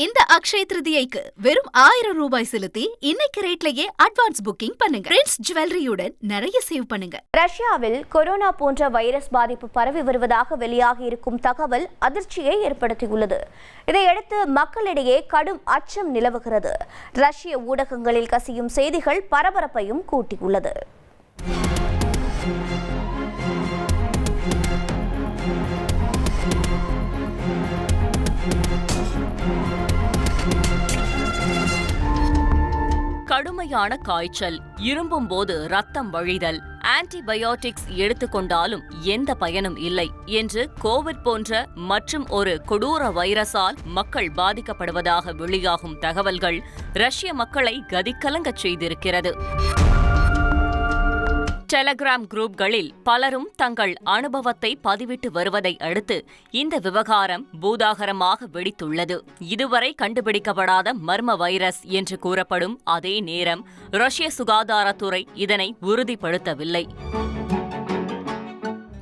இந்த அக்ஷய திருதியைக்கு வெறும் 1000 ரூபாய் செலுத்தி இன்னைக்கு ரேட்லயே அட்வான்ஸ் புக்கிங் பண்ணுங்க. பிரின்ஸ் ஜுவல்லரியுடன் நிறைய சேவ் பண்ணுங்க. ரஷ்யாவில் கொரோனா போன்ற வைரஸ் பாதிப்பு பரவி வருவதாக வெளியாகி இருக்கும் தகவல் அதிர்ச்சியை ஏற்படுத்தியுள்ளது. இதையடுத்து மக்களிடையே கடும் அச்சம் நிலவுகிறது. ரஷ்ய ஊடகங்களில் கசியும் செய்திகள் பரபரப்பையும் கூட்டியுள்ளது. கடுமையான காய்ச்சல், இரும்பும் போது ரத்தம் வழிதல், ஆன்டிபயோட்டிக்ஸ் எடுத்துக்கொண்டாலும் எந்த பயனும் இல்லை என்று கோவிட் போன்ற மற்றும் ஒரு கொடூர வைரஸால் மக்கள் பாதிக்கப்படுவதாக வெளியாகும் தகவல்கள் ரஷ்ய மக்களை கதிகலங்கச் செய்திருக்கிறது. டெலகிராம் குரூப்களில் பலரும் தங்கள் அனுபவத்தை பதிவிட்டு வருவதை அடுத்து இந்த விவகாரம் பூதாகரமாக வெடித்துள்ளது. இதுவரை கண்டுபிடிக்கப்படாத மர்ம வைரஸ் என்று கூறப்படும் அதே நேரம் ரஷ்ய சுகாதாரத்துறை இதனை உறுதிப்படுத்தவில்லை.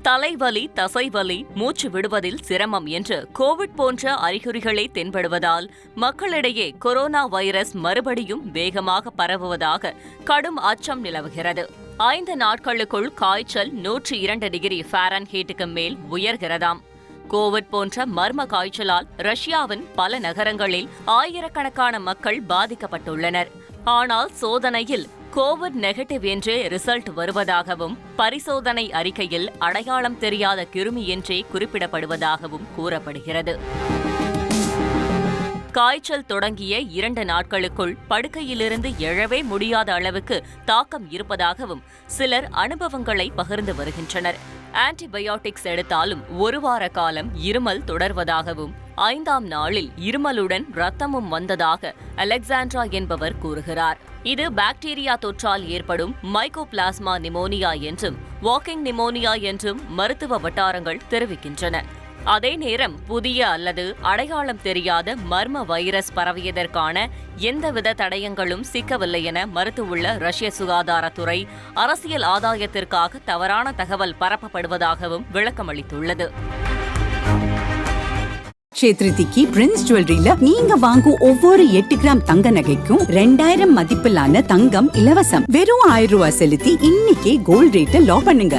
தலைவலி, தசைவலி, மூச்சு விடுவதில் சிரமம் என்று கோவிட் போன்ற அறிகுறிகளே தென்படுவதால் மக்களிடையே கொரோனா வைரஸ் மறுபடியும் வேகமாக பரவுவதாக கடும் அச்சம் நிலவுகிறது. 5 நாட்களுக்குள் காய்ச்சல் 102 டிகிரி ஃபாரன்ஹீட்டுக்கு மேல் உயர்கிறதாம். கோவிட் போன்ற மர்ம காய்ச்சலால் ரஷ்யாவின் பல நகரங்களில் ஆயிரக்கணக்கான மக்கள் பாதிக்கப்பட்டுள்ளனர். ஆனால் சோதனையில் கோவிட் நெகட்டிவ் என்றே ரிசல்ட் வருவதாகவும் பரிசோதனை அறிக்கையில் அடையாளம் தெரியாத கிருமி என்றே குறிப்பிடப்படுவதாகவும் கூறப்படுகிறது. காய்ச்சல் தொடங்கிய 2 நாட்களுக்குள் படுக்கையிலிருந்து எழவே முடியாத அளவுக்கு தாக்கம் இருப்பதாகவும் சிலர் அனுபவங்களை பகிர்ந்து வருகின்றனர். ஆன்டிபயோட்டிக்ஸ் எடுத்தாலும் 1 வார காலம் இருமல் தொடர்வதாகவும் 5ஆம் நாளில் இருமலுடன் இரத்தமும் வந்ததாக அலெக்சாண்ட்ரா என்பவர் கூறுகிறார். இது பாக்டீரியா தொற்றால் ஏற்படும் மைக்கோபிளாஸ்மா நிமோனியா என்றும் வாக்கிங் நிமோனியா என்றும் மருத்துவ வட்டாரங்கள் தெரிவிக்கின்றன. அதே நேரம் புதிய அல்லது அடையாளம் தெரியாத மர்ம வைரஸ் பரவியதற்கான எந்தவித தடயங்களும் சிக்கவில்லை என மறுத்துள்ள ரஷ்ய சுகாதாரத்துறை அரசியல் ஆதாயத்திற்காக தவறான தகவல் பரப்பப்படுவதாகவும் விளக்கமளித்துள்ளது. க்ஷேத்ரிதிக்கு பிரின்ஸ் ஜுவல்லரியில நீங்க வாங்கும் ஒவ்வொரு 8 கிராம் தங்க நகைக்கும் 2000 மதிப்பிலான தங்கம் இலவசம். வெறும் 1000 ரூபாய் செலுத்தி இன்னைக்கே கோல்ட் ரேட்டை லாக் பண்ணுங்க.